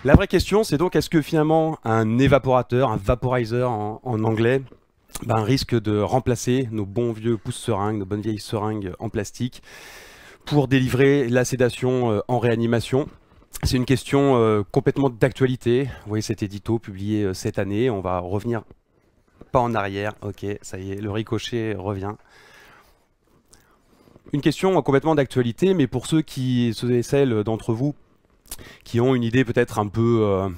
La vraie question, c'est donc est-ce que finalement un évaporateur, un vaporizer en anglais, risque de remplacer nos bons vieux pousse-seringues, nos bonnes vieilles seringues en plastique pour délivrer la sédation en réanimation? C'est une question complètement d'actualité. Vous voyez cet édito publié cette année. On va revenir pas en arrière. Ok, ça y est, le ricochet revient. Une question complètement d'actualité, mais pour ceux et celles d'entre vous qui ont une idée peut-être un peu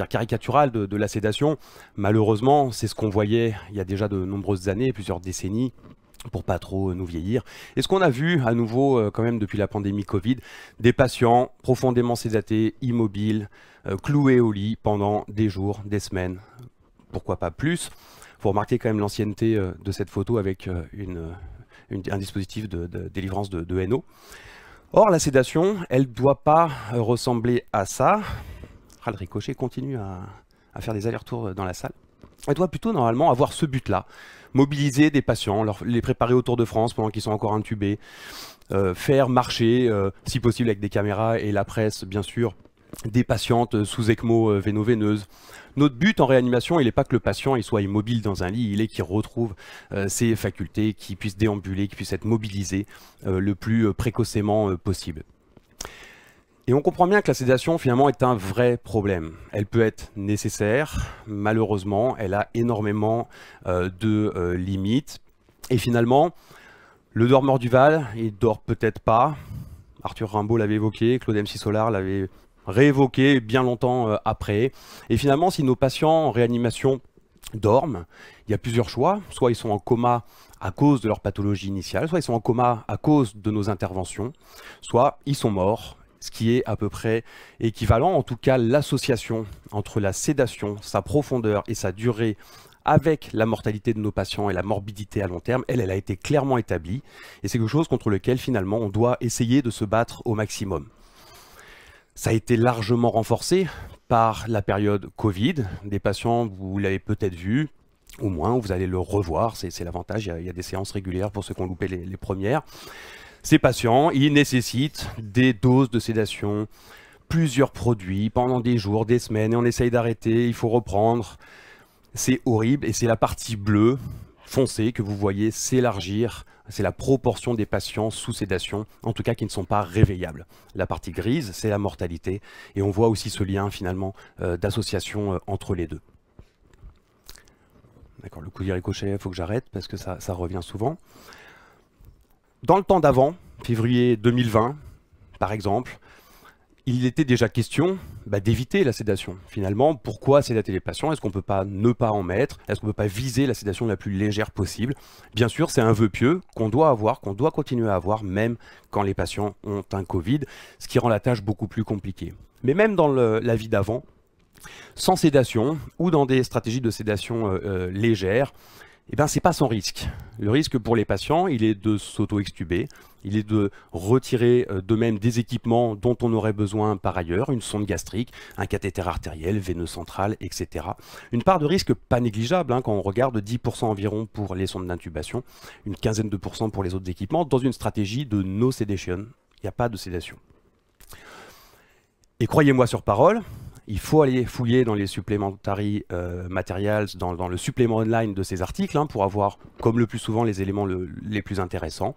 caricaturale de la sédation, malheureusement, c'est ce qu'on voyait il y a déjà de nombreuses années, plusieurs décennies, pour pas trop nous vieillir. Et ce qu'on a vu à nouveau quand même depuis la pandémie Covid, des patients profondément sédatés, immobiles, cloués au lit pendant des jours, des semaines, pourquoi pas plus. Faut remarquer quand même l'ancienneté de cette photo avec un dispositif de délivrance de NO. Or, la sédation, elle ne doit pas ressembler à ça. Ah, le ricochet continue à faire des allers-retours dans la salle. Elle doit plutôt normalement avoir ce but-là. Mobiliser des patients, les préparer au Tour de France pendant qu'ils sont encore intubés, faire marcher, si possible avec des caméras et la presse, bien sûr, des patientes sous ECMO véno-veineuse. Notre but en réanimation, il n'est pas que le patient il soit immobile dans un lit, il est qu'il retrouve ses facultés, qu'il puisse déambuler, qu'il puisse être mobilisé le plus précocement possible. Et on comprend bien que la sédation finalement est un vrai problème. Elle peut être nécessaire, malheureusement, elle a énormément de limites. Et finalement, le dormeur du Val, il dort peut-être pas. Arthur Rimbaud l'avait évoqué, Claude M. Solar l'avait réévoqué bien longtemps après. Et finalement, si nos patients en réanimation dorment, il y a plusieurs choix. Soit ils sont en coma à cause de leur pathologie initiale, soit ils sont en coma à cause de nos interventions, soit ils sont morts, ce qui est à peu près équivalent. En tout cas, l'association entre la sédation, sa profondeur et sa durée avec la mortalité de nos patients et la morbidité à long terme, elle a été clairement établie. Et c'est quelque chose contre lequel finalement on doit essayer de se battre au maximum. Ça a été largement renforcé par la période Covid. Des patients, vous l'avez peut-être vu, au moins vous allez le revoir, c'est l'avantage, il y a des séances régulières pour ceux qui ont loupé les premières. Ces patients, ils nécessitent des doses de sédation, plusieurs produits pendant des jours, des semaines, et on essaye d'arrêter, il faut reprendre. C'est horrible et c'est la partie bleue foncée que vous voyez s'élargir. C'est la proportion des patients sous sédation, en tout cas qui ne sont pas réveillables. La partie grise, c'est la mortalité. Et on voit aussi ce lien finalement d'association entre les deux. D'accord, le coup du ricochet, il faut que j'arrête parce que ça revient souvent. Dans le temps d'avant, février 2020, par exemple, il était déjà question d'éviter la sédation. Finalement, pourquoi sédater les patients? Est-ce qu'on ne peut pas ne pas en mettre? Est-ce qu'on ne peut pas viser la sédation la plus légère possible? Bien sûr, c'est un vœu pieux qu'on doit avoir, qu'on doit continuer à avoir, même quand les patients ont un Covid, ce qui rend la tâche beaucoup plus compliquée. Mais même dans la vie d'avant, sans sédation ou dans des stratégies de sédation légères, c'est pas sans risque. Le risque pour les patients, il est de s'auto-extuber, il est de retirer d'eux-mêmes des équipements dont on aurait besoin par ailleurs, une sonde gastrique, un cathéter artériel, veineux central, etc. Une part de risque pas négligeable, quand on regarde 10% environ pour les sondes d'intubation, une quinzaine de pourcents pour les autres équipements, dans une stratégie de no sedation. Il n'y a pas de sédation. Et croyez-moi sur parole, il faut aller fouiller dans les supplementary materials, dans le supplément online de ces articles, pour avoir, comme le plus souvent, les éléments les plus intéressants.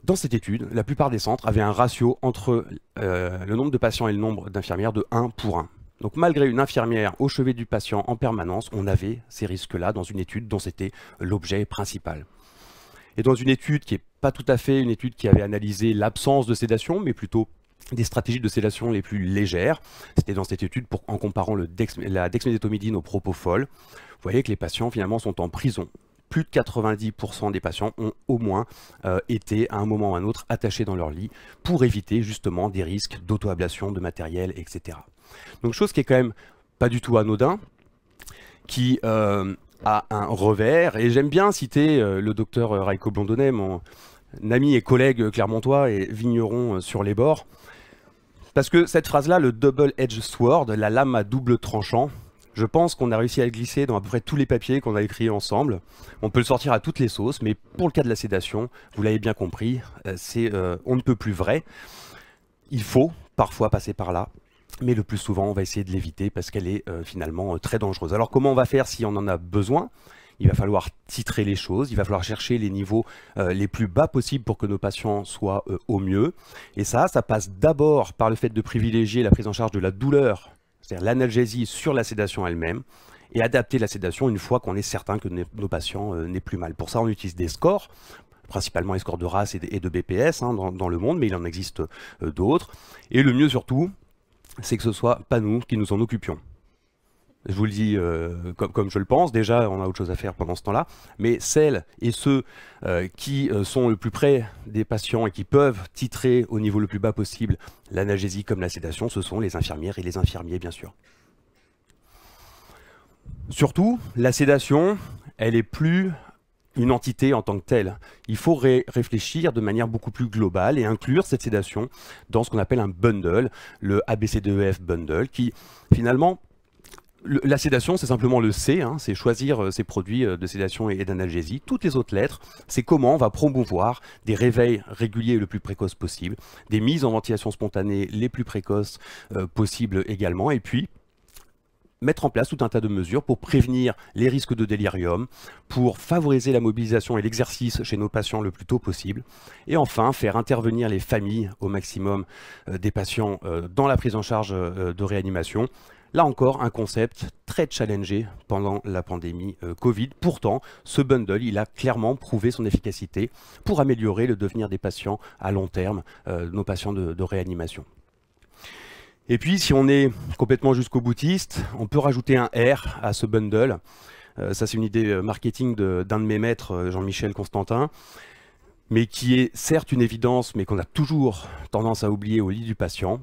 Dans cette étude, la plupart des centres avaient un ratio entre le nombre de patients et le nombre d'infirmières de 1 pour 1. Donc malgré une infirmière au chevet du patient en permanence, on avait ces risques-là dans une étude dont c'était l'objet principal. Et dans une étude qui n'est pas tout à fait une étude qui avait analysé l'absence de sédation, mais plutôt des stratégies de sédation les plus légères. C'était dans cette étude en comparant la dexmédetomidine au propofol. Vous voyez que les patients finalement sont en prison. Plus de 90% des patients ont au moins été à un moment ou à un autre attachés dans leur lit pour éviter justement des risques d'auto-ablation de matériel, etc. Donc chose qui est quand même pas du tout anodin, qui a un revers. Et j'aime bien citer le docteur Raiko Blondonnet, mon ami et collègue clermontois et vigneron sur les bords. Parce que cette phrase-là, le double-edged sword, la lame à double tranchant, je pense qu'on a réussi à le glisser dans à peu près tous les papiers qu'on a écrits ensemble. On peut le sortir à toutes les sauces, mais pour le cas de la sédation, vous l'avez bien compris, c'est on ne peut plus vrai. Il faut parfois passer par là. mais le plus souvent on va essayer de l'éviter parce qu'elle est finalement très dangereuse. Alors comment on va faire si on en a besoin? Il va falloir titrer les choses, il va falloir chercher les niveaux les plus bas possibles pour que nos patients soient au mieux. Et ça passe d'abord par le fait de privilégier la prise en charge de la douleur, c'est-à-dire l'analgésie sur la sédation elle-même, et adapter la sédation une fois qu'on est certain que nos patients n'aient plus mal. Pour ça, on utilise des scores, principalement les scores de RASS et de BPS dans le monde, mais il en existe d'autres. Et le mieux surtout, c'est que ce soit pas nous qui nous en occupions. Je vous le dis comme je le pense, déjà on a autre chose à faire pendant ce temps-là, mais celles et ceux qui sont le plus près des patients et qui peuvent titrer au niveau le plus bas possible l'analgésie comme la sédation, ce sont les infirmières et les infirmiers bien sûr. Surtout, la sédation, elle est plus une entité en tant que telle. Il faut réfléchir de manière beaucoup plus globale et inclure cette sédation dans ce qu'on appelle un bundle, le ABCDEF bundle, qui finalement, la sédation, c'est simplement le C, c'est choisir ses produits de sédation et d'analgésie. Toutes les autres lettres, c'est comment on va promouvoir des réveils réguliers le plus précoces possible, des mises en ventilation spontanée les plus précoces possibles également, et puis mettre en place tout un tas de mesures pour prévenir les risques de délirium, pour favoriser la mobilisation et l'exercice chez nos patients le plus tôt possible, et enfin faire intervenir les familles au maximum des patients dans la prise en charge de réanimation. Là encore, un concept très challengé pendant la pandémie Covid. Pourtant, ce bundle, il a clairement prouvé son efficacité pour améliorer le devenir des patients à long terme, nos patients de réanimation. Et puis, si on est complètement jusqu'au boutiste, on peut rajouter un R à ce bundle. Ça, c'est une idée marketing d'un de mes maîtres, Jean-Michel Constantin, mais qui est certes une évidence, mais qu'on a toujours tendance à oublier au lit du patient.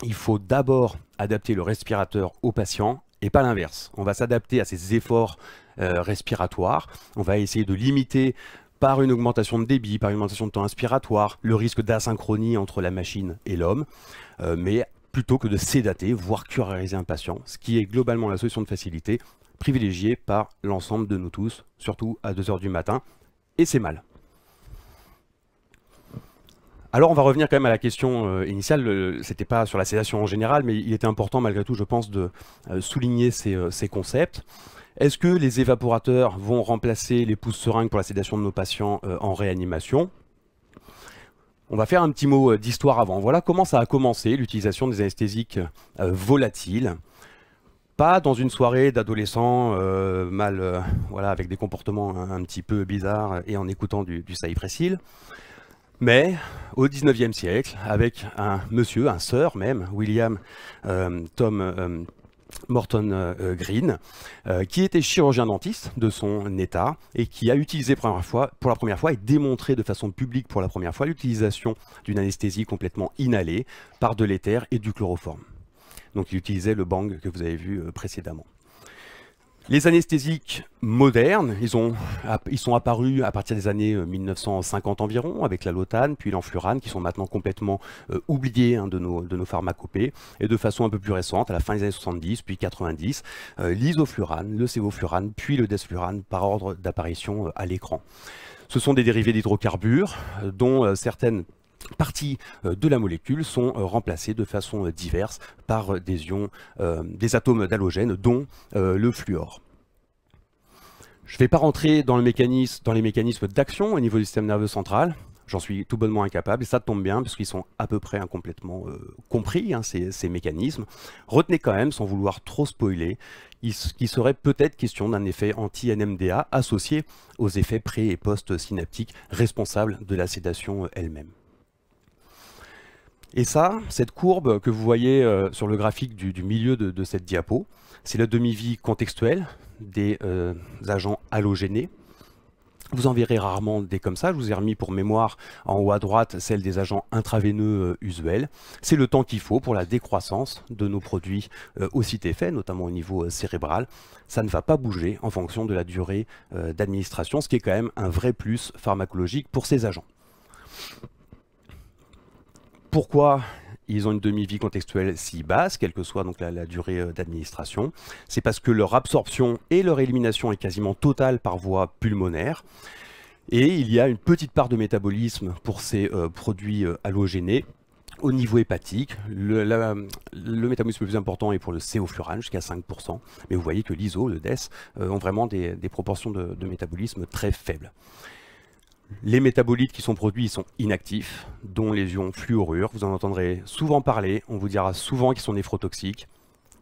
Il faut d'abord adapter le respirateur au patient et pas l'inverse. On va s'adapter à ses efforts respiratoires. On va essayer de limiter par une augmentation de débit, par une augmentation de temps inspiratoire, le risque d'asynchronie entre la machine et l'homme, mais plutôt que de sédater, voire curariser un patient, ce qui est globalement la solution de facilité, privilégiée par l'ensemble de nous tous, surtout à 2 h du matin, et c'est mal. Alors on va revenir quand même à la question initiale, c'était pas sur la sédation en général, mais il était important malgré tout, je pense, de souligner ces concepts. Est-ce que les évaporateurs vont remplacer les pousse-seringues pour la sédation de nos patients en réanimation? On va faire un petit mot d'histoire avant. Voilà comment ça a commencé, l'utilisation des anesthésiques volatiles. Pas dans une soirée d'adolescents voilà, avec des comportements un petit peu bizarres et en écoutant du Cypress-Hill. Mais au 19e siècle, avec un monsieur, un sir même, William Tom Morton Green, qui était chirurgien dentiste de son état et qui a utilisé pour la première fois et démontré de façon publique pour la première fois l'utilisation d'une anesthésie complètement inhalée par de l'éther et du chloroforme. Donc il utilisait le bang que vous avez vu précédemment. Les anesthésiques modernes, ils sont apparus à partir des années 1950 environ, avec la lotane, puis l'enflurane, qui sont maintenant complètement oubliés de nos pharmacopées, et de façon un peu plus récente, à la fin des années 70, puis 90, l'isoflurane, le sévoflurane, puis le desflurane, par ordre d'apparition à l'écran. Ce sont des dérivés d'hydrocarbures, dont certaines parties de la molécule sont remplacées de façon diverse par des ions, des atomes d'halogène, dont le fluor. Je ne vais pas rentrer dans les mécanismes d'action au niveau du système nerveux central. J'en suis tout bonnement incapable, et ça tombe bien, parce qu'ils sont à peu près incomplètement compris, ces mécanismes. Retenez quand même, sans vouloir trop spoiler, qu'il serait peut-être question d'un effet anti-NMDA associé aux effets pré- et post-synaptiques responsables de la sédation elle-même. Et ça, cette courbe que vous voyez sur le graphique du milieu de cette diapo, c'est la demi-vie contextuelle des agents halogénés. Vous en verrez rarement des comme ça. Je vous ai remis pour mémoire en haut à droite celle des agents intraveineux usuels. C'est le temps qu'il faut pour la décroissance de nos produits au site effet, notamment au niveau cérébral. Ça ne va pas bouger en fonction de la durée d'administration, ce qui est quand même un vrai plus pharmacologique pour ces agents. Pourquoi ils ont une demi-vie contextuelle si basse, quelle que soit donc la durée d'administration? C'est parce que leur absorption et leur élimination est quasiment totale par voie pulmonaire. Et il y a une petite part de métabolisme pour ces produits halogénés Au niveau hépatique, le métabolisme le plus important est pour le séoflurane, jusqu'à 5%. Mais vous voyez que l'ISO, le DES, ont vraiment des proportions de métabolisme très faibles. Les métabolites qui sont produits sont inactifs, dont les ions fluorure. Vous en entendrez souvent parler, on vous dira souvent qu'ils sont néphrotoxiques.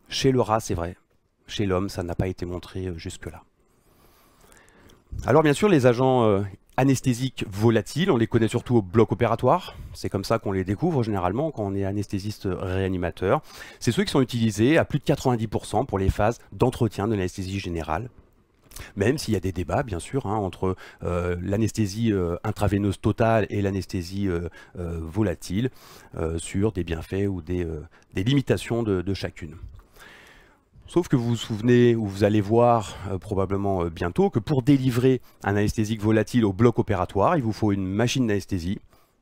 Chez le rat, c'est vrai. Chez l'homme, ça n'a pas été montré jusque-là. Alors bien sûr, les agents anesthésiques volatiles, on les connaît surtout au bloc opératoire. C'est comme ça qu'on les découvre généralement quand on est anesthésiste réanimateur. C'est ceux qui sont utilisés à plus de 90% pour les phases d'entretien de l'anesthésie générale. Même s'il y a des débats, bien sûr, entre l'anesthésie intraveineuse totale et l'anesthésie volatile sur des bienfaits ou des limitations de chacune. Sauf que vous vous souvenez, ou vous allez voir probablement bientôt, que pour délivrer un anesthésique volatile au bloc opératoire, il vous faut une machine d'anesthésie,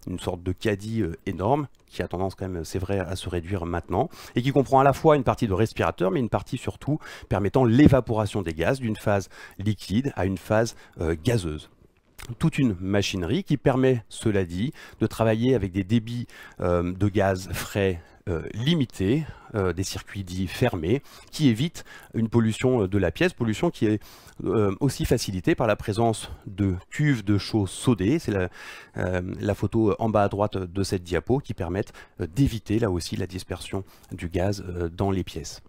une sorte de caddie énorme, qui a tendance quand même, c'est vrai, à se réduire maintenant, et qui comprend à la fois une partie de respirateur, mais une partie surtout permettant l'évaporation des gaz d'une phase liquide à une phase gazeuse. Toute une machinerie qui permet, cela dit, de travailler avec des débits de gaz frais limités, des circuits dits fermés, qui évitent une pollution de la pièce, pollution qui est aussi facilitée par la présence de cuves de chaux sodées. C'est la photo en bas à droite de cette diapo qui permettent d'éviter là aussi la dispersion du gaz dans les pièces.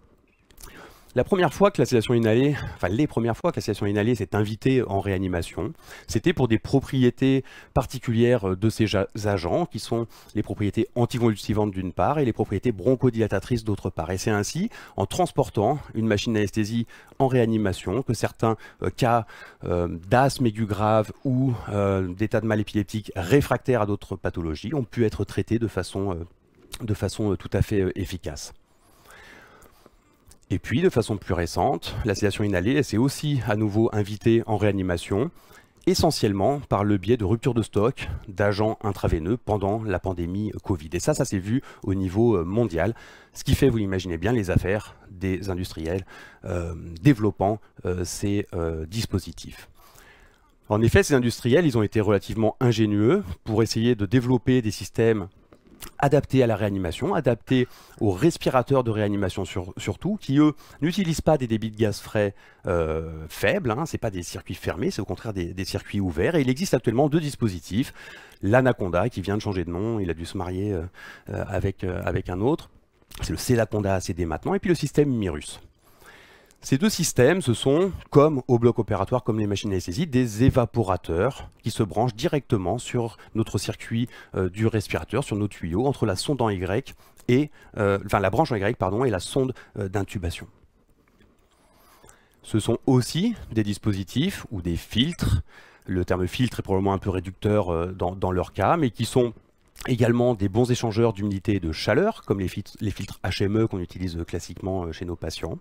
La première fois que la sédation inhalée, enfin les premières fois que la sédation inhalée s'est invitée en réanimation, c'était pour des propriétés particulières de ces agents, qui sont les propriétés anticonvulsivantes d'une part et les propriétés bronchodilatatrices d'autre part. Et c'est ainsi, en transportant une machine d'anesthésie en réanimation, que certains cas d'asthme aigu grave ou d'état de mal épileptique réfractaires à d'autres pathologies ont pu être traités de façon tout à fait efficace. Et puis, de façon plus récente, la sédation inhalée s'est aussi à nouveau invitée en réanimation, essentiellement par le biais de rupture de stock d'agents intraveineux pendant la pandémie Covid. Et ça s'est vu au niveau mondial, ce qui fait, vous l'imaginez bien, les affaires des industriels développant ces dispositifs. En effet, ces industriels, ils ont été relativement ingénieux pour essayer de développer des systèmes adaptés à la réanimation, adaptés aux respirateurs de réanimation surtout, qui eux n'utilisent pas des débits de gaz frais faibles, ce n'est pas des circuits fermés, c'est au contraire des circuits ouverts. Et il existe actuellement deux dispositifs, l'Anaconda qui vient de changer de nom, il a dû se marier avec un autre, c'est le Sedaconda ACD maintenant, et puis le système Mirus. Ces deux systèmes, ce sont, comme au bloc opératoire, comme les machines d'anesthésie, des évaporateurs qui se branchent directement sur notre circuit du respirateur, sur nos tuyaux, entre la sonde en Y et, la branche en Y, pardon, et la sonde d'intubation. Ce sont aussi des dispositifs ou des filtres, le terme filtre est probablement un peu réducteur dans leur cas, mais qui sont également des bons échangeurs d'humidité et de chaleur, comme les filtres HME qu'on utilise classiquement chez nos patients.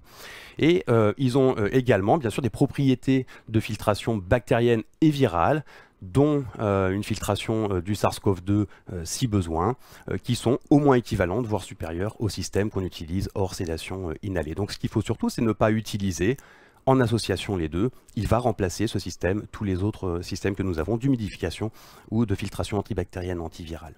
Et ils ont également, bien sûr, des propriétés de filtration bactérienne et virale, dont une filtration du SARS-CoV-2 si besoin, qui sont au moins équivalentes, voire supérieures au système qu'on utilise hors sédation inhalée. Donc ce qu'il faut surtout, c'est ne pas utiliser en association les deux. Il va remplacer ce système, tous les autres systèmes que nous avons d'humidification ou de filtration antibactérienne antivirale.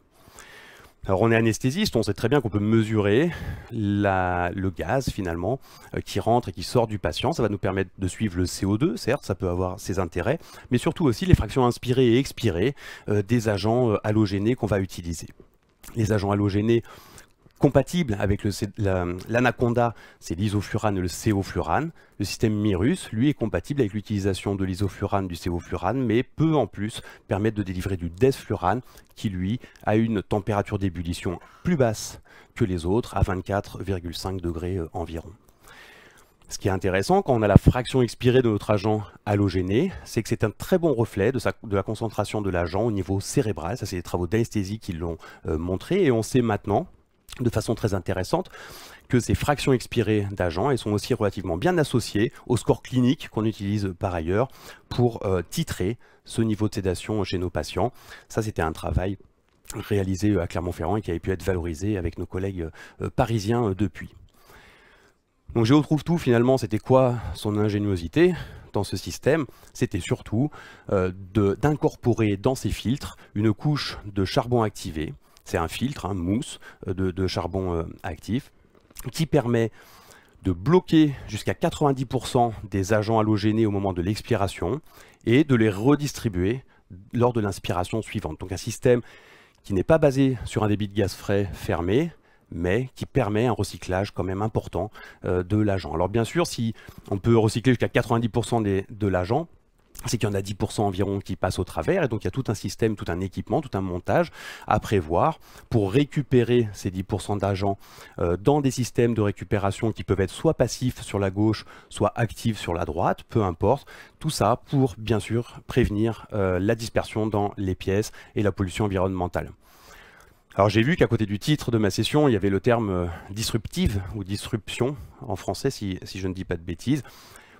Alors on est anesthésiste, on sait très bien qu'on peut mesurer le gaz finalement qui rentre et qui sort du patient. Ça va nous permettre de suivre le CO2, certes, ça peut avoir ses intérêts, mais surtout aussi les fractions inspirées et expirées des agents halogénés qu'on va utiliser. Les agents halogénés compatibles avec l'Anaconda, c'est l'isoflurane et le séoflurane. Le système Mirus, lui, est compatible avec l'utilisation de l'isoflurane, du séoflurane, mais peut en plus permettre de délivrer du desflurane, qui lui a une température d'ébullition plus basse que les autres, à 24,5 degrés environ. Ce qui est intéressant quand on a la fraction expirée de notre agent halogéné, c'est que c'est un très bon reflet de la concentration de l'agent au niveau cérébral. Ça, c'est les travaux d'anesthésie qui l'ont montré, et on sait maintenant, de façon très intéressante, que ces fractions expirées d'agents, elles sont aussi relativement bien associées au score clinique qu'on utilise par ailleurs pour titrer ce niveau de sédation chez nos patients. Ça, c'était un travail réalisé à Clermont-Ferrand et qui avait pu être valorisé avec nos collègues parisiens depuis. Donc Géo trouve tout, finalement, c'était quoi son ingéniosité dans ce système? C'était surtout d'incorporer dans ces filtres une couche de charbon activé C'est un filtre, un mousse de charbon actif qui permet de bloquer jusqu'à 90% des agents halogénés au moment de l'expiration et de les redistribuer lors de l'inspiration suivante. Donc un système qui n'est pas basé sur un débit de gaz frais fermé, mais qui permet un recyclage quand même important de l'agent. Alors bien sûr, si on peut recycler jusqu'à 90% de l'agent, c'est qu'il y en a 10% environ qui passent au travers, et donc il y a tout un système, tout un équipement, tout un montage à prévoir pour récupérer ces 10% d'agents dans des systèmes de récupération qui peuvent être soit passifs sur la gauche, soit actifs sur la droite, peu importe. Tout ça pour bien sûr prévenir la dispersion dans les pièces et la pollution environnementale. Alors j'ai vu qu'à côté du titre de ma session, il y avait le terme disruptive ou disruption en français si je ne dis pas de bêtises.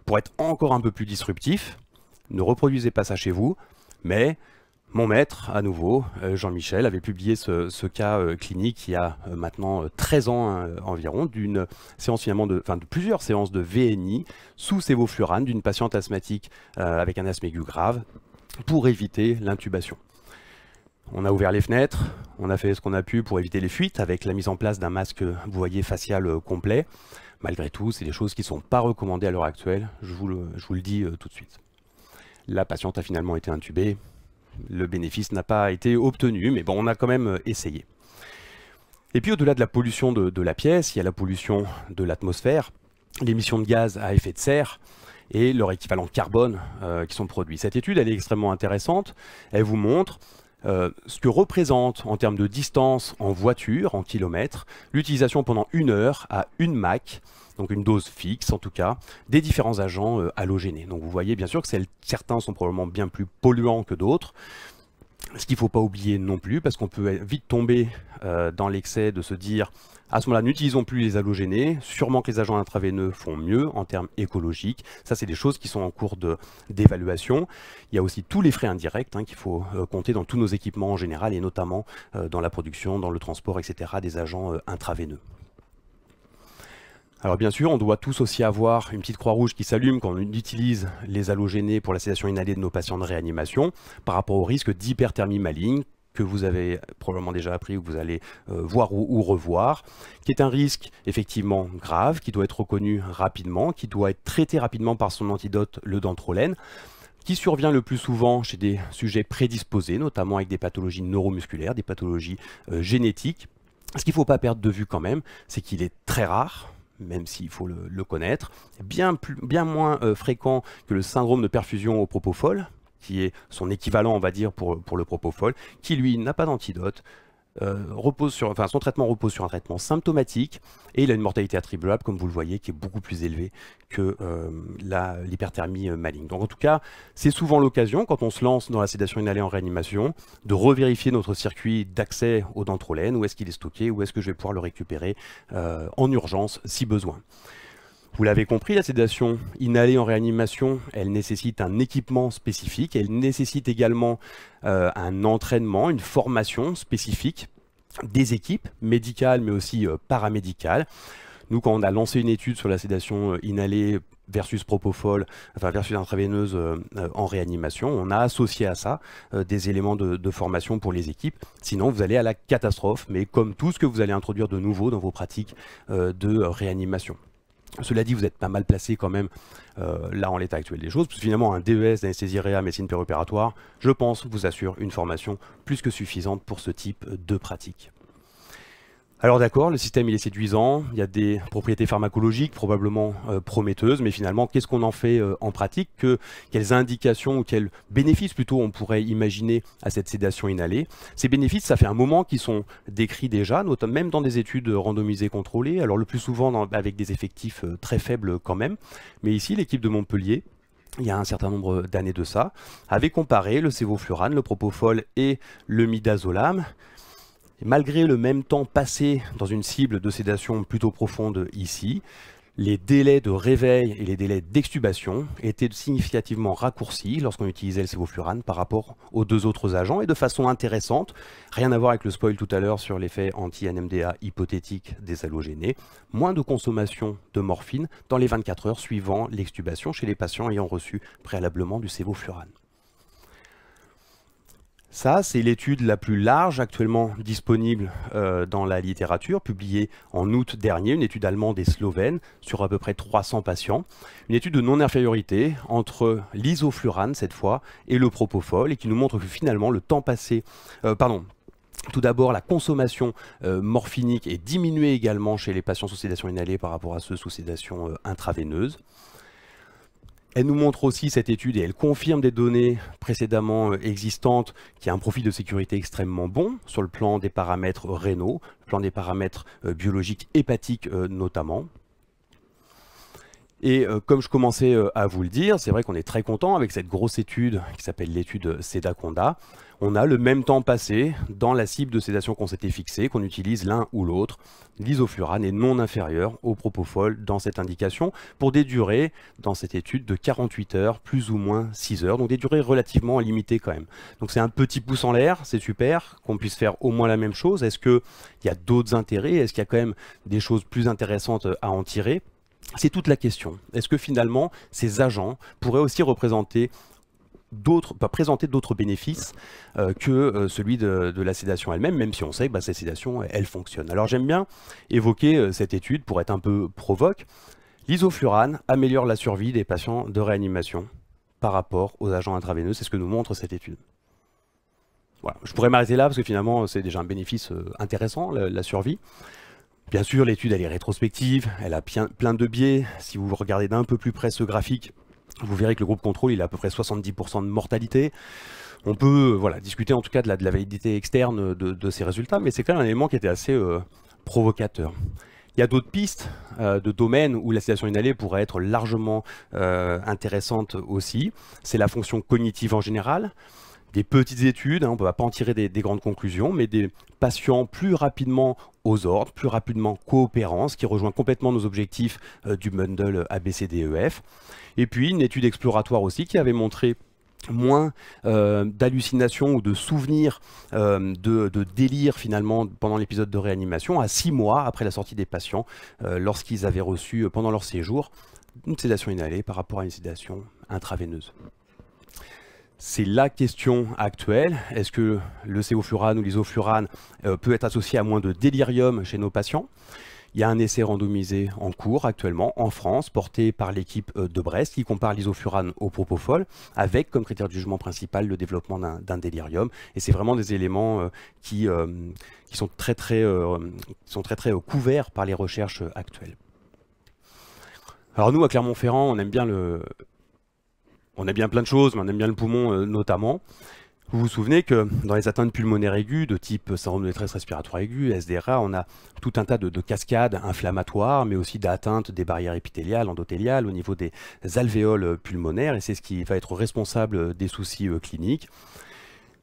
Pour être encore un peu plus disruptif, ne reproduisez pas ça chez vous, mais mon maître, à nouveau, Jean-Michel, avait publié ce cas clinique il y a maintenant 13 ans environ, d'une séance finalement de plusieurs séances de VNI sous sévoflurane d'une patiente asthmatique avec un asthme aigu grave pour éviter l'intubation. On a ouvert les fenêtres, on a fait ce qu'on a pu pour éviter les fuites avec la mise en place d'un masque, vous voyez, facial complet. Malgré tout, c'est des choses qui ne sont pas recommandées à l'heure actuelle, je vous le dis tout de suite. La patiente a finalement été intubée, le bénéfice n'a pas été obtenu, mais bon, on a quand même essayé. Et puis au-delà de la pollution de la pièce, il y a la pollution de l'atmosphère, l'émission de gaz à effet de serre et leur équivalent carbone qui sont produits. Cette étude, elle est extrêmement intéressante, elle vous montre ce que représente en termes de distance en voiture, en kilomètres, l'utilisation pendant 1 heure à 1 Mach, donc une dose fixe en tout cas, des différents agents halogénés. Donc vous voyez bien sûr que certains sont probablement bien plus polluants que d'autres. Ce qu'il ne faut pas oublier non plus, parce qu'on peut vite tomber dans l'excès de se dire à ce moment-là, n'utilisons plus les halogénés, sûrement que les agents intraveineux font mieux en termes écologiques. Ça, c'est des choses qui sont en cours d'évaluation. Il y a aussi tous les frais indirects qu'il faut compter dans tous nos équipements en général, et notamment dans la production, dans le transport, etc., des agents intraveineux. Alors bien sûr, on doit tous aussi avoir une petite croix rouge qui s'allume quand on utilise les halogénés pour la sédation inhalée de nos patients de réanimation par rapport au risque d'hyperthermie maligne que vous avez probablement déjà appris ou que vous allez voir ou revoir, qui est un risque effectivement grave, qui doit être reconnu rapidement, qui doit être traité rapidement par son antidote, le dantrolène, qui survient le plus souvent chez des sujets prédisposés, notamment avec des pathologies neuromusculaires, des pathologies génétiques. Ce qu'il ne faut pas perdre de vue quand même, c'est qu'il est très rare, même s'il faut le connaître, bien moins fréquent que le syndrome de perfusion au propofol, qui est son équivalent, on va dire, pour le propofol, qui lui n'a pas d'antidote, son traitement repose sur un traitement symptomatique, et il a une mortalité attribuable, comme vous le voyez, qui est beaucoup plus élevée que l'hyperthermie maligne. Donc en tout cas, c'est souvent l'occasion, quand on se lance dans la sédation inhalée en réanimation, de revérifier notre circuit d'accès au dantrolène, où est-ce qu'il est stocké, où est-ce que je vais pouvoir le récupérer en urgence si besoin. Vous l'avez compris, la sédation inhalée en réanimation, elle nécessite un équipement spécifique, elle nécessite également un entraînement, une formation spécifique des équipes médicales mais aussi paramédicales. Nous, quand on a lancé une étude sur la sédation inhalée versus propofol, versus intraveineuse en réanimation, on a associé à ça des éléments de formation pour les équipes. Sinon, vous allez à la catastrophe, mais comme tout ce que vous allez introduire de nouveau dans vos pratiques de réanimation. Cela dit, vous êtes pas mal placé quand même là en l'état actuel des choses, parce que finalement un DES d'anesthésie réa médecine péropératoire, je pense, vous assure une formation plus que suffisante pour ce type de pratique. Alors d'accord, le système il est séduisant, il y a des propriétés pharmacologiques probablement prometteuses, mais finalement qu'est-ce qu'on en fait en pratique, quelles indications ou quels bénéfices plutôt on pourrait imaginer à cette sédation inhalée. Ces bénéfices, ça fait un moment qu'ils sont décrits déjà, notamment même dans des études randomisées contrôlées, alors le plus souvent avec des effectifs très faibles quand même, mais ici l'équipe de Montpellier, il y a un certain nombre d'années de ça, avait comparé le sévoflurane, le propofol et le midazolam. Malgré le même temps passé dans une cible de sédation plutôt profonde ici, les délais de réveil et les délais d'extubation étaient significativement raccourcis lorsqu'on utilisait le sévoflurane par rapport aux deux autres agents, et de façon intéressante, rien à voir avec le spoil tout à l'heure sur l'effet anti-NMDA hypothétique des halogénés, moins de consommation de morphine dans les 24 heures suivant l'extubation chez les patients ayant reçu préalablement du sévoflurane. Ça, c'est l'étude la plus large actuellement disponible dans la littérature, publiée en août dernier, une étude allemande et slovène sur à peu près 300 patients. Une étude de non-infériorité entre l'isoflurane, cette fois, et le propofol, et qui nous montre que finalement, le temps passé... Tout d'abord, la consommation morphinique est diminuée également chez les patients sous sédation inhalée par rapport à ceux sous sédation intraveineuse. Elle nous montre aussi cette étude et elle confirme des données précédemment existantes qui a un profil de sécurité extrêmement bon sur le plan des paramètres rénaux, le plan des paramètres biologiques hépatiques notamment. Et comme je commençais à vous le dire, c'est vrai qu'on est très content avec cette grosse étude qui s'appelle l'étude SEDACONDA. On a le même temps passé dans la cible de sédation qu'on s'était fixée, qu'on utilise l'un ou l'autre. L'isoflurane est non inférieur au propofol dans cette indication pour des durées dans cette étude de 48 heures, plus ou moins 6 heures, donc des durées relativement limitées quand même. Donc c'est un petit pouce en l'air, c'est super qu'on puisse faire au moins la même chose. Est-ce qu'il y a d'autres intérêts? Est-ce qu'il y a quand même des choses plus intéressantes à en tirer? C'est toute la question. Est-ce que finalement ces agents pourraient aussi présenter d'autres bénéfices que celui de la sédation elle-même, même si on sait que cette sédation, elle fonctionne. Alors j'aime bien évoquer cette étude pour être un peu provoque. L'isoflurane améliore la survie des patients de réanimation par rapport aux agents intraveineux. C'est ce que nous montre cette étude. Voilà. Je pourrais m'arrêter là parce que finalement c'est déjà un bénéfice intéressant, la survie. Bien sûr, l'étude elle est rétrospective, elle a plein de biais. Si vous regardez d'un peu plus près ce graphique, vous verrez que le groupe contrôle, il a à peu près 70% de mortalité. On peut discuter en tout cas de la validité externe de ces résultats, mais c'est quand même un élément qui était assez provocateur. Il y a d'autres pistes de domaines où la sédation inhalée pourrait être largement intéressante aussi. C'est la fonction cognitive en général. Des petites études, on ne va pas en tirer des grandes conclusions, mais des patients plus rapidement aux ordres, plus rapidement coopérants, ce qui rejoint complètement nos objectifs du bundle ABCDEF. Et puis une étude exploratoire aussi qui avait montré moins d'hallucinations ou de souvenirs de délire finalement pendant l'épisode de réanimation à 6 mois après la sortie des patients lorsqu'ils avaient reçu pendant leur séjour une sédation inhalée par rapport à une sédation intraveineuse. C'est la question actuelle. Est-ce que le séoflurane ou l'isoflurane peut être associé à moins de délirium chez nos patients? Il y a un essai randomisé en cours actuellement en France, porté par l'équipe de Brest, qui compare l'isoflurane au propofol, avec comme critère de jugement principal le développement d'un délirium. Et c'est vraiment des éléments qui sont très couverts par les recherches actuelles. Alors nous, à Clermont-Ferrand, on aime bien plein de choses, mais on aime bien le poumon notamment. Vous vous souvenez que dans les atteintes pulmonaires aiguës de type syndrome de détresse respiratoire aiguë, SDRA, on a tout un tas de cascades inflammatoires, mais aussi d'atteintes des barrières épithéliales, endothéliales, au niveau des alvéoles pulmonaires, et c'est ce qui va être responsable des soucis cliniques.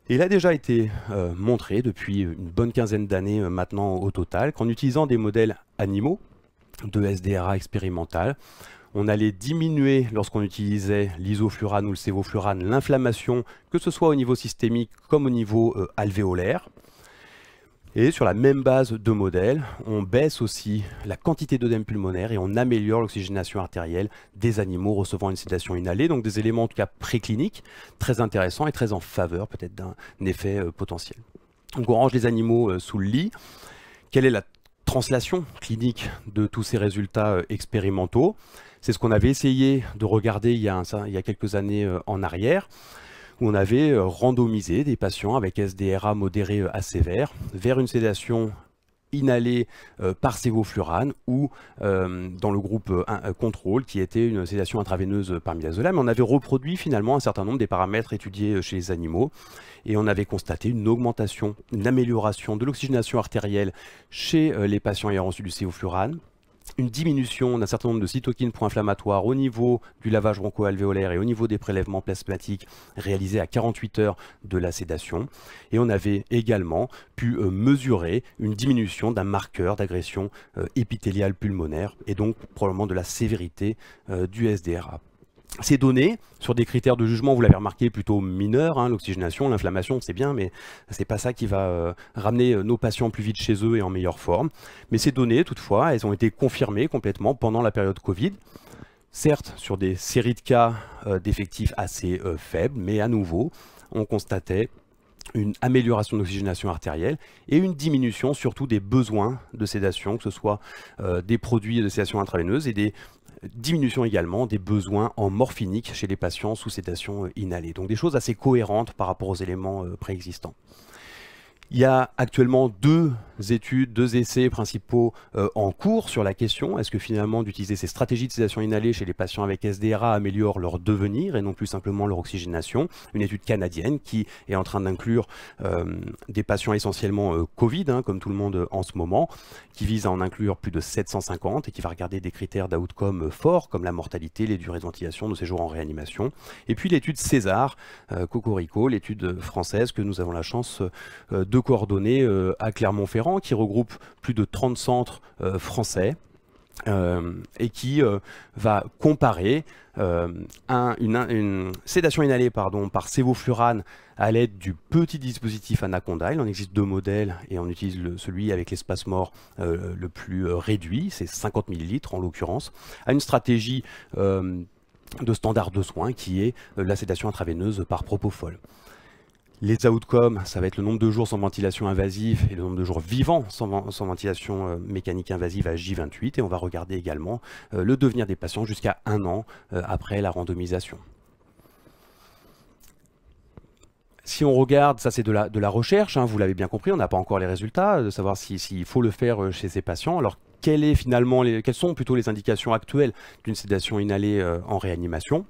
Et il a déjà été montré depuis une bonne quinzaine d'années maintenant au total, qu'en utilisant des modèles animaux de SDRA expérimental, on allait diminuer, lorsqu'on utilisait l'isoflurane ou le sévoflurane, l'inflammation, que ce soit au niveau systémique comme au niveau alvéolaire. Et sur la même base de modèle, on baisse aussi la quantité d'œdème pulmonaire et on améliore l'oxygénation artérielle des animaux recevant une sédation inhalée. Donc des éléments en tout cas précliniques, très intéressants et très en faveur peut-être d'un effet potentiel. Donc on range les animaux sous le lit. Quelle est la translation clinique de tous ces résultats expérimentaux? C'est ce qu'on avait essayé de regarder il y a quelques années en arrière, où on avait randomisé des patients avec SDRA modéré à sévère vers une sédation inhalée par sévoflurane ou dans le groupe contrôle qui était une sédation intraveineuse par midazolam. On avait reproduit finalement un certain nombre des paramètres étudiés chez les animaux et on avait constaté une augmentation, une amélioration de l'oxygénation artérielle chez les patients ayant reçu du sévoflurane, une diminution d'un certain nombre de cytokines pro-inflammatoires au niveau du lavage broncho-alvéolaire et au niveau des prélèvements plasmatiques réalisés à 48 heures de la sédation. Et on avait également pu mesurer une diminution d'un marqueur d'agression épithéliale pulmonaire et donc probablement de la sévérité du SDRA. Ces données, sur des critères de jugement, vous l'avez remarqué, plutôt mineurs, l'oxygénation, l'inflammation, c'est bien, mais c'est pas ça qui va ramener nos patients plus vite chez eux et en meilleure forme. Mais ces données, toutefois, elles ont été confirmées complètement pendant la période Covid. Certes, sur des séries de cas d'effectifs assez faibles, mais à nouveau, on constatait une amélioration de l'oxygénation artérielle et une diminution surtout des besoins de sédation, que ce soit des produits de sédation intraveineuse et des diminutions également des besoins en morphinique chez les patients sous sédation inhalée. Donc des choses assez cohérentes par rapport aux éléments préexistants. Il y a actuellement deux essais principaux en cours sur la question. Est-ce que finalement d'utiliser ces stratégies de sédation inhalée chez les patients avec SDRA améliore leur devenir et non plus simplement leur oxygénation? Une étude canadienne qui est en train d'inclure des patients essentiellement Covid, comme tout le monde en ce moment, qui vise à en inclure plus de 750 et qui va regarder des critères d'outcome forts comme la mortalité, les durées de ventilation, de séjour en réanimation. Et puis l'étude César, Cocorico, l'étude française que nous avons la chance de coordonner à Clermont-Ferrand, qui regroupe plus de 30 centres français et qui va comparer une sédation inhalée par sévoflurane à l'aide du petit dispositif Anaconda. Il en existe deux modèles et on utilise celui avec l'espace mort le plus réduit, c'est 50 ml en l'occurrence, à une stratégie de standard de soins qui est la sédation intraveineuse par propofol. Les outcomes, ça va être le nombre de jours sans ventilation invasive et le nombre de jours vivants sans ventilation mécanique invasive à J28. Et on va regarder également le devenir des patients jusqu'à 1 an après la randomisation. Si on regarde, ça c'est de la recherche, vous l'avez bien compris, on n'a pas encore les résultats, de savoir s'il faut le faire chez ces patients. Alors quelles sont plutôt les indications actuelles d'une sédation inhalée en réanimation?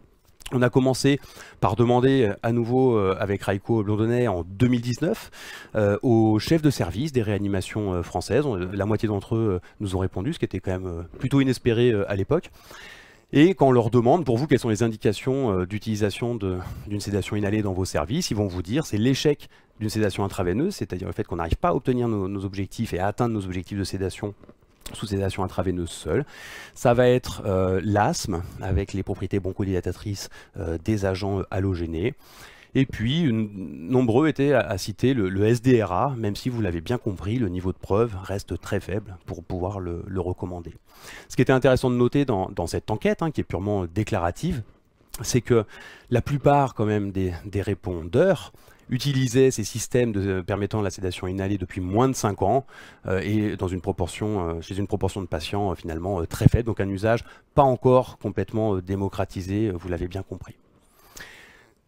On a commencé par demander à nouveau avec Raiko Blondonnet en 2019 aux chefs de service des réanimations françaises. La moitié d'entre eux nous ont répondu, ce qui était quand même plutôt inespéré à l'époque. Et quand on leur demande, pour vous, quelles sont les indications d'utilisation d'une sédation inhalée dans vos services, ils vont vous dire c'est l'échec d'une sédation intraveineuse, c'est-à-dire le fait qu'on n'arrive pas à obtenir nos objectifs et à atteindre nos objectifs de sédation sous sédation intraveineuse seule. Ça va être l'asthme avec les propriétés bronchodilatatrices des agents halogénés. Et puis, nombreux étaient à citer le SDRA, même si vous l'avez bien compris, le niveau de preuve reste très faible pour pouvoir le recommander. Ce qui était intéressant de noter dans cette enquête, qui est purement déclarative, c'est que la plupart quand même des répondeurs utilisaient ces systèmes permettant la sédation inhalée depuis moins de 5 ans et dans chez une proportion de patients finalement très faible, donc un usage pas encore complètement démocratisé, vous l'avez bien compris.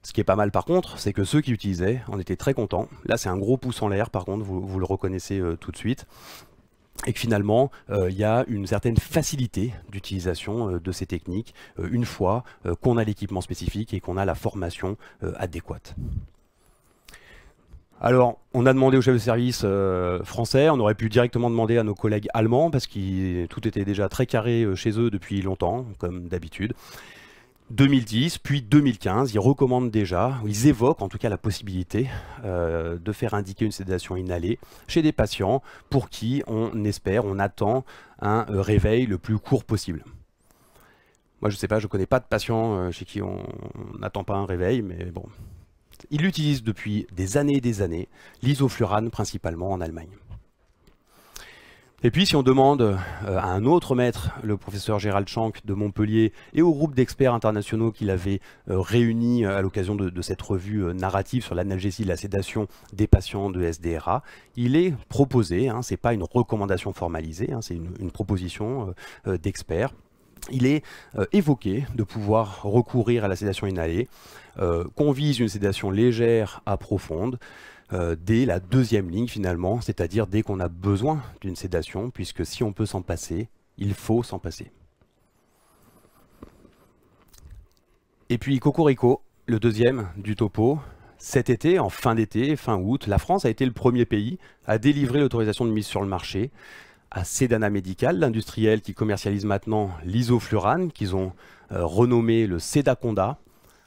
Ce qui est pas mal par contre, c'est que ceux qui utilisaient en étaient très contents. Là c'est un gros pouce en l'air par contre, vous le reconnaissez tout de suite. Et que finalement, il y a une certaine facilité d'utilisation de ces techniques une fois qu'on a l'équipement spécifique et qu'on a la formation adéquate. Alors, on a demandé au chef de service français, on aurait pu directement demander à nos collègues allemands, parce que tout était déjà très carré chez eux depuis longtemps, comme d'habitude. 2010, puis 2015, ils recommandent déjà, ils évoquent en tout cas la possibilité de faire indiquer une sédation inhalée chez des patients pour qui on attend un réveil le plus court possible. Moi je sais pas, je connais pas de patients chez qui on n'attend pas un réveil, mais bon. Ils l'utilisent depuis des années, l'isoflurane principalement en Allemagne. Et puis si on demande à un autre maître, le professeur Gérald Schank de Montpellier, et au groupe d'experts internationaux qu'il avait réunis à l'occasion de cette revue narrative sur l'analgésie et la sédation des patients de SDRA, il est proposé, ce n'est pas une recommandation formalisée, c'est une proposition d'experts, il est évoqué de pouvoir recourir à la sédation inhalée, qu'on vise une sédation légère à profonde, dès la deuxième ligne finalement, c'est-à-dire dès qu'on a besoin d'une sédation, puisque si on peut s'en passer, il faut s'en passer. Et puis Cocorico, le deuxième du topo, cet été, en fin d'été, fin août, la France a été le premier pays à délivrer l'autorisation de mise sur le marché à Sedana Medical, l'industriel qui commercialise maintenant l'isoflurane, qu'ils ont renommé le Sedaconda.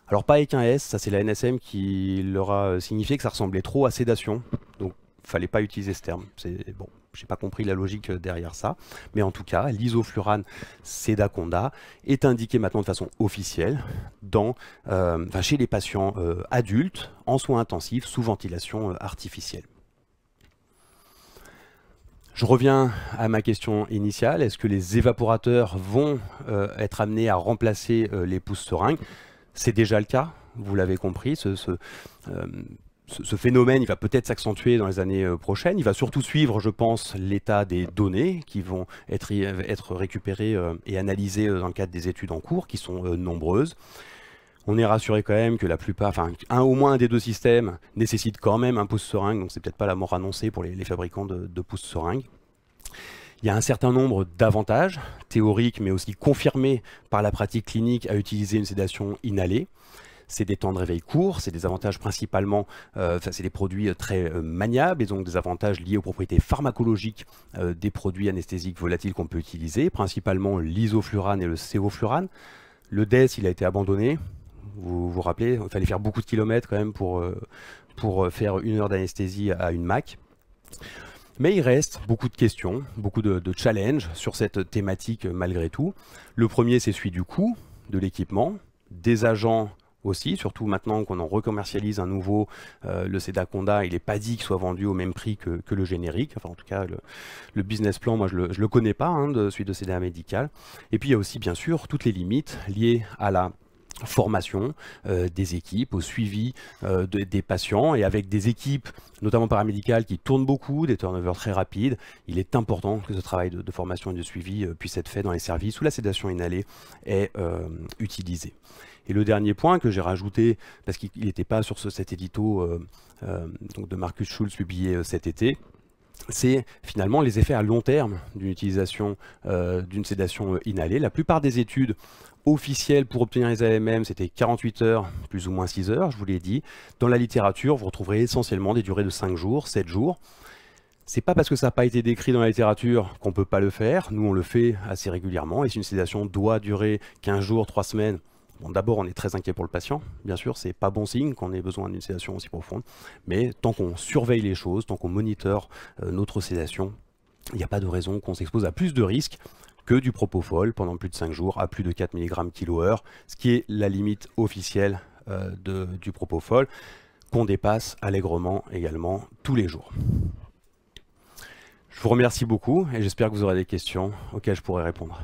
Alors pas avec un S, ça c'est la NSM qui leur a signifié que ça ressemblait trop à sédation, donc il ne fallait pas utiliser ce terme. Bon, je n'ai pas compris la logique derrière ça, mais en tout cas, l'isoflurane Sedaconda est indiqué maintenant de façon officielle chez les patients adultes en soins intensifs sous ventilation artificielle. Je reviens à ma question initiale, est-ce que les évaporateurs vont être amenés à remplacer les pousses seringues? C'est déjà le cas, vous l'avez compris, ce ce phénomène, il va peut-être s'accentuer dans les années prochaines. Il va surtout suivre, je pense, l'état des données qui vont être récupérées et analysées dans le cadre des études en cours, qui sont nombreuses. On est rassuré quand même que la plupart, enfin, au moins un des deux systèmes nécessite quand même un pouce-seringue, donc c'est peut-être pas la mort annoncée pour les fabricants de pouces-seringues. Il y a un certain nombre d'avantages théoriques, mais aussi confirmés par la pratique clinique à utiliser une sédation inhalée. C'est des temps de réveil courts, c'est des avantages principalement, c'est des produits très maniables et donc des avantages liés aux propriétés pharmacologiques des produits anesthésiques volatiles qu'on peut utiliser, principalement l'isoflurane et le sévoflurane. Le DES, il a été abandonné. Vous vous rappelez, il fallait faire beaucoup de kilomètres quand même pour faire 1 heure d'anesthésie à une MAC. Mais il reste beaucoup de questions, beaucoup de challenges sur cette thématique malgré tout. Le premier, c'est celui du coût de l'équipement, des agents aussi, surtout maintenant qu'on en recommercialise un nouveau, le Sedaconda, il n'est pas dit qu'il soit vendu au même prix que le générique. Enfin, en tout cas, le business plan, moi, je ne le connais pas, hein, de celui de CDA Médical. Et puis, il y a aussi, bien sûr, toutes les limites liées à la formation des équipes, au suivi des patients, et avec des équipes, notamment paramédicales, qui tournent beaucoup, des turnovers très rapides, il est important que ce travail de formation et de suivi puisse être fait dans les services où la sédation inhalée est utilisée. Et le dernier point que j'ai rajouté, parce qu'il n'était pas sur cet édito donc de Marcus Schulz publié cet été, c'est finalement les effets à long terme d'une utilisation d'une sédation inhalée. La plupart des études officielles pour obtenir les AMM, c'était 48 heures, plus ou moins 6 heures, je vous l'ai dit. Dans la littérature, vous retrouverez essentiellement des durées de 5 jours, 7 jours. C'est pas parce que ça n'a pas été décrit dans la littérature qu'on ne peut pas le faire. Nous, on le fait assez régulièrement. Et si une sédation doit durer 15 jours, 3 semaines, bon, d'abord, on est très inquiet pour le patient. Bien sûr, c'est pas bon signe qu'on ait besoin d'une sédation aussi profonde. Mais tant qu'on surveille les choses, tant qu'on monitore notre sédation, il n'y a pas de raison qu'on s'expose à plus de risques que du propofol pendant plus de 5 jours à plus de 4 mg kH, ce qui est la limite officielle du propofol, qu'on dépasse allègrement également tous les jours. Je vous remercie beaucoup et j'espère que vous aurez des questions auxquelles je pourrai répondre.